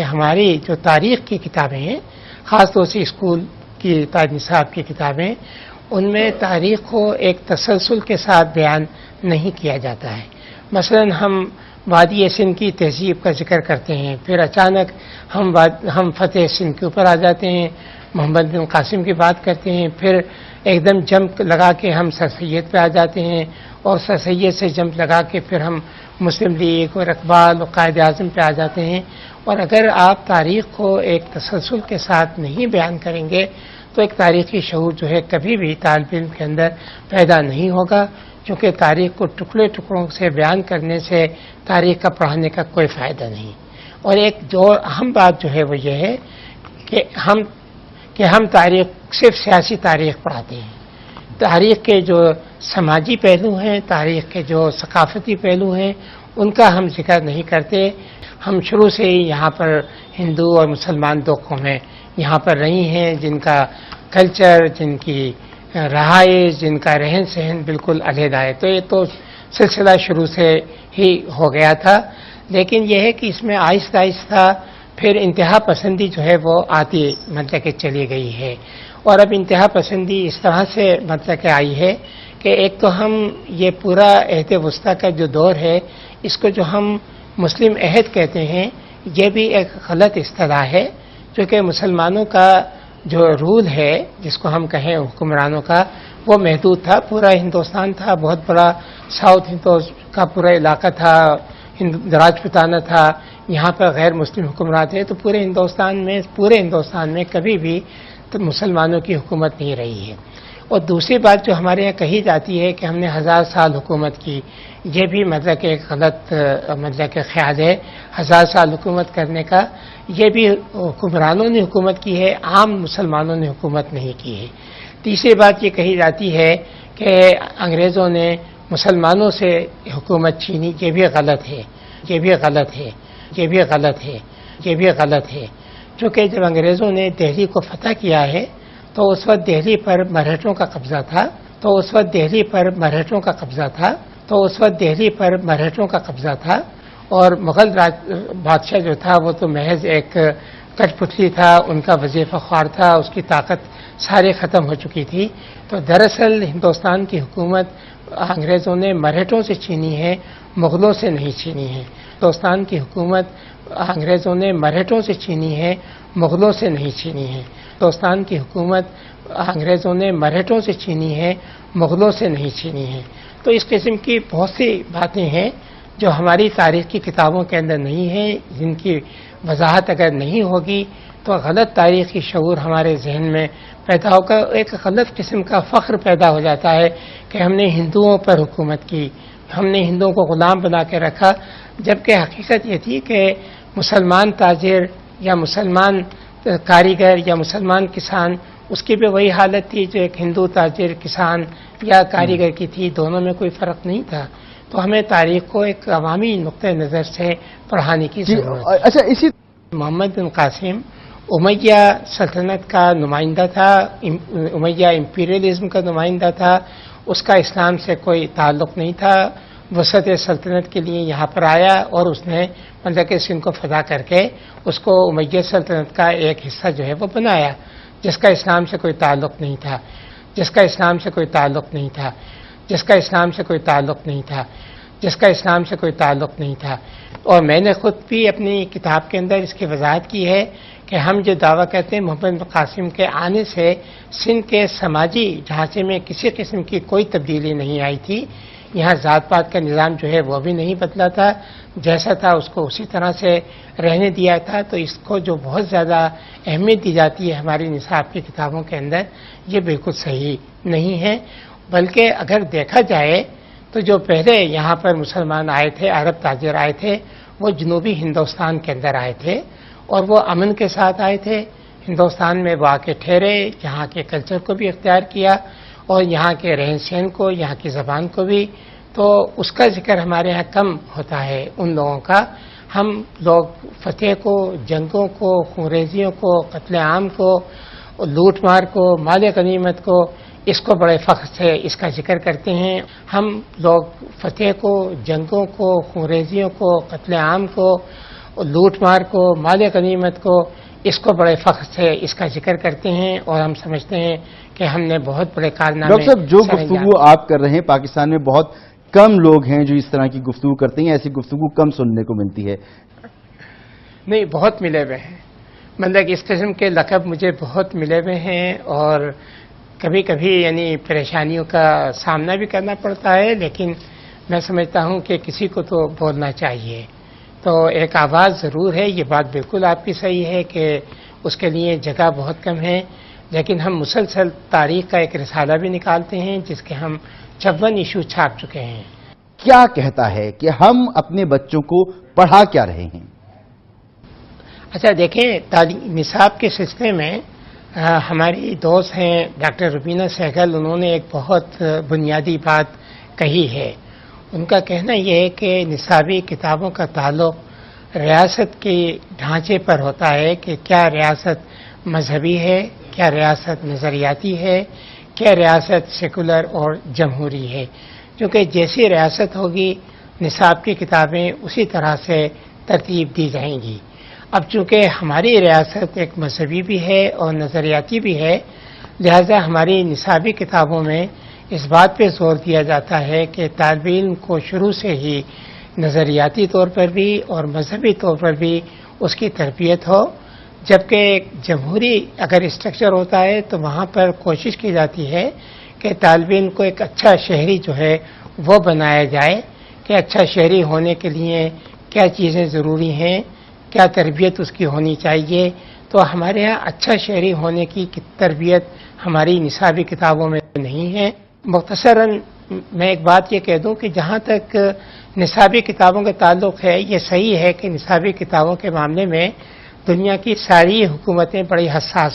ہماری جو تاریخ کی کتابیں ہیں، خاص طور سے اسکول کی تعلیم نصاب کی کتابیں، ان میں تاریخ کو ایک تسلسل کے ساتھ بیان نہیں کیا جاتا ہے۔ مثلا ہم وادی سندھ کی تہذیب کا ذکر کرتے ہیں، پھر اچانک ہم فتح سندھ کے اوپر آ جاتے ہیں، محمد بن قاسم کی بات کرتے ہیں، پھر ایک دم جمپ لگا کے ہم سر سید پہ آ جاتے ہیں، اور سر سید سے جمپ لگا کے پھر ہم مسلم لیگ اور اقبال اور قائد اعظم پہ آ جاتے ہیں۔ اور اگر آپ تاریخ کو ایک تسلسل کے ساتھ نہیں بیان کریں گے تو ایک تاریخی شعور جو ہے کبھی بھی طالب علم کے اندر پیدا نہیں ہوگا، کیونکہ تاریخ کو ٹکڑے ٹکڑوں سے بیان کرنے سے تاریخ کا پڑھانے کا کوئی فائدہ نہیں۔ اور ایک جو اہم بات جو ہے وہ یہ ہے کہ ہم تاریخ صرف سیاسی تاریخ پڑھاتے ہیں، تاریخ کے جو سماجی پہلو ہیں، تاریخ کے جو ثقافتی پہلو ہیں، ان کا ہم ذکر نہیں کرتے۔ ہم شروع سے ہی یہاں پر ہندو اور مسلمان دو قومیں یہاں پر رہی ہیں، جن کا کلچر، جن کی رہائش، جن کا رہن سہن بالکل علیحدہ ہے، تو یہ تو سلسلہ شروع سے ہی ہو گیا تھا۔ لیکن یہ ہے کہ اس میں آہستہ آہستہ پھر انتہا پسندی جو ہے وہ آتی مطلب کہ چلی گئی ہے، اور اب انتہا پسندی اس طرح سے مطلب کہ آئی ہے کہ ایک تو ہم یہ پورا عہد وسطیٰ کا جو دور ہے، اس کو جو ہم مسلم عہد کہتے ہیں، یہ بھی ایک غلط اصطلاح ہے، چونکہ مسلمانوں کا جو رول ہے، جس کو ہم کہیں حکمرانوں کا، وہ محدود تھا، پورا ہندوستان تھا، بہت بڑا ساؤتھ کا پورا علاقہ تھا، راجپوتانہ تھا، یہاں پر غیر مسلم حکمران تھے، تو پورے ہندوستان میں کبھی بھی مسلمانوں کی حکومت نہیں رہی ہے۔ اور دوسری بات جو ہمارے یہاں کہی جاتی ہے کہ ہم نے 1000 سال حکومت کی، یہ بھی مطلب کہ ایک غلط مطلب کہ خیال ہے۔ 1000 سال حکومت کرنے کا، یہ بھی حکمرانوں نے حکومت کی ہے، عام مسلمانوں نے حکومت نہیں کی ہے۔ تیسری بات یہ کہی جاتی ہے کہ انگریزوں نے مسلمانوں سے حکومت چھینی، یہ بھی غلط ہے، یہ بھی غلط ہے، یہ بھی غلط ہے، یہ بھی غلط ہے۔ چونکہ جب انگریزوں نے دہلی کو فتح کیا ہے تو اس وقت دہلی پر مرہٹوں کا قبضہ تھا، اور مغل بادشاہ جو تھا وہ تو محض ایک کٹ پتلی تھا، ان کا وظیفہ خوار تھا، اس کی طاقت سارے ختم ہو چکی تھی۔ تو دراصل ہندوستان کی حکومت انگریزوں نے مرہٹوں سے چھینی ہے، مغلوں سے نہیں چھینی ہے۔ ہندوستان کی حکومت انگریزوں نے مرہٹوں سے چھینی ہے، مغلوں سے نہیں چھینی ہے۔ ہندوستان کی حکومت انگریزوں نے مرہٹوں سے چھینی ہے، مغلوں سے نہیں چھینی ہے۔ تو اس قسم کی بہت سی باتیں ہیں جو ہماری تاریخ کی کتابوں کے اندر نہیں ہیں، جن کی وضاحت اگر نہیں ہوگی تو غلط تاریخی شعور ہمارے ذہن میں پیدا ہوگا، ایک غلط قسم کا فخر پیدا ہو جاتا ہے کہ ہم نے ہندوؤں پر حکومت کی، ہم نے ہندوؤں کو غلام بنا کے رکھا، جبکہ حقیقت یہ تھی کہ مسلمان تاجر یا مسلمان کاریگر یا مسلمان کسان، اس کی بھی وہی حالت تھی جو ایک ہندو تاجر کسان یا کاریگر کی تھی، دونوں میں کوئی فرق نہیں تھا۔ تو ہمیں تاریخ کو ایک عوامی نقطۂ نظر سے پڑھانے کی ضرورت ہے۔ اچھا، اسی محمد بن قاسم امیہ سلطنت کا نمائندہ تھا، امیہ امپیریلزم کا نمائندہ تھا، اس کا اسلام سے کوئی تعلق نہیں تھا۔ وسط سلطنت کے لیے یہاں پر آیا اور اس نے مطلب کہ سندھ کو فتح کر کے اس کو امیہ سلطنت کا ایک حصہ جو ہے وہ بنایا، جس کا اسلام سے کوئی تعلق نہیں تھا، جس کا اسلام سے کوئی تعلق نہیں تھا، جس کا اسلام سے کوئی تعلق نہیں تھا، جس کا اسلام سے کوئی تعلق نہیں تھا۔ اور میں نے خود بھی اپنی کتاب کے اندر اس کی وضاحت کی ہے کہ ہم جو دعویٰ کرتے ہیں محمد بن قاسم کے آنے سے سندھ کے سماجی ڈھانچے میں کسی قسم کی کوئی تبدیلی نہیں آئی تھی، یہاں ذات پات کا نظام جو ہے وہ بھی نہیں بدلا تھا، جیسا تھا اس کو اسی طرح سے رہنے دیا تھا۔ تو اس کو جو بہت زیادہ اہمیت دی جاتی ہے ہماری نصاب کی کتابوں کے اندر، یہ بالکل صحیح نہیں ہے۔ بلکہ اگر دیکھا جائے تو جو پہلے یہاں پر مسلمان آئے تھے، عرب تاجر آئے تھے، وہ جنوبی ہندوستان کے اندر آئے تھے اور وہ امن کے ساتھ آئے تھے، ہندوستان میں وہ آ کے ٹھہرے، یہاں کے کلچر کو بھی اختیار کیا اور یہاں کے رہن سہن کو، یہاں کی زبان کو بھی، تو اس کا ذکر ہمارے یہاں کم ہوتا ہے ان لوگوں کا۔ ہم لوگ فتح کو، جنگوں کو، خونریزیوں کو، قتل عام کو، لوٹ مار کو، مال غنیمت کو، اس کو بڑے فخر سے اس کا ذکر کرتے ہیں۔ ہم لوگ فتح کو، جنگوں کو، خونریزیوں کو، قتل عام کو لوٹ مار کو، مال غنیمت کو، اس کو بڑے فخر سے اس کا ذکر کرتے ہیں اور ہم سمجھتے ہیں کہ ہم نے بہت بڑے کارنامے. ڈاکٹر صاحب، جو گفتگو آپ کر رہے ہیں، پاکستان میں بہت کم لوگ ہیں جو اس طرح کی گفتگو کرتے ہیں، ایسی گفتگو کم سننے کو ملتی ہے. نہیں، بہت ملے ہوئے ہیں. مطلب اس قسم کے لقب مجھے بہت ملے ہوئے ہیں اور کبھی کبھی یعنی پریشانیوں کا سامنا بھی کرنا پڑتا ہے، لیکن میں سمجھتا ہوں کہ کسی کو تو بولنا چاہیے. تو ایک آواز ضرور ہے، یہ بات بالکل آپ کی صحیح ہے کہ اس کے لیے جگہ بہت کم ہے، لیکن ہم مسلسل تاریخ کا ایک رسالہ بھی نکالتے ہیں جس کے ہم 56 ایشو چھاپ چکے ہیں. کیا کہتا ہے کہ ہم اپنے بچوں کو پڑھا کیا رہے ہیں؟ اچھا دیکھیں، نصاب کے سلسلے میں ہماری دوست ہیں ڈاکٹر روبینہ سہگل، انہوں نے ایک بہت بنیادی بات کہی ہے. ان کا کہنا یہ ہے کہ نصابی کتابوں کا تعلق ریاست کے ڈھانچے پر ہوتا ہے کہ کیا ریاست مذہبی ہے، کیا ریاست نظریاتی ہے، کیا ریاست سیکولر اور جمہوری ہے. کیونکہ جیسی ریاست ہوگی نصاب کی کتابیں اسی طرح سے ترتیب دی جائیں گی. اب چونکہ ہماری ریاست ایک مذہبی بھی ہے اور نظریاتی بھی ہے، لہذا ہماری نصابی کتابوں میں اس بات پہ زور دیا جاتا ہے کہ طالب علم کو شروع سے ہی نظریاتی طور پر بھی اور مذہبی طور پر بھی اس کی تربیت ہو. جبکہ ایک جمہوری اگر اسٹرکچر ہوتا ہے تو وہاں پر کوشش کی جاتی ہے کہ طالب علم کو ایک اچھا شہری جو ہے وہ بنایا جائے کہ اچھا شہری ہونے کے لیے کیا چیزیں ضروری ہیں، کیا تربیت اس کی ہونی چاہیے. تو ہمارے ہاں اچھا شہری ہونے کی تربیت ہماری نصابی کتابوں میں نہیں ہے. مختصراً میں ایک بات یہ کہہ دوں کہ جہاں تک نصابی کتابوں کا تعلق ہے، یہ صحیح ہے کہ نصابی کتابوں کے معاملے میں دنیا کی ساری حکومتیں بڑی حساس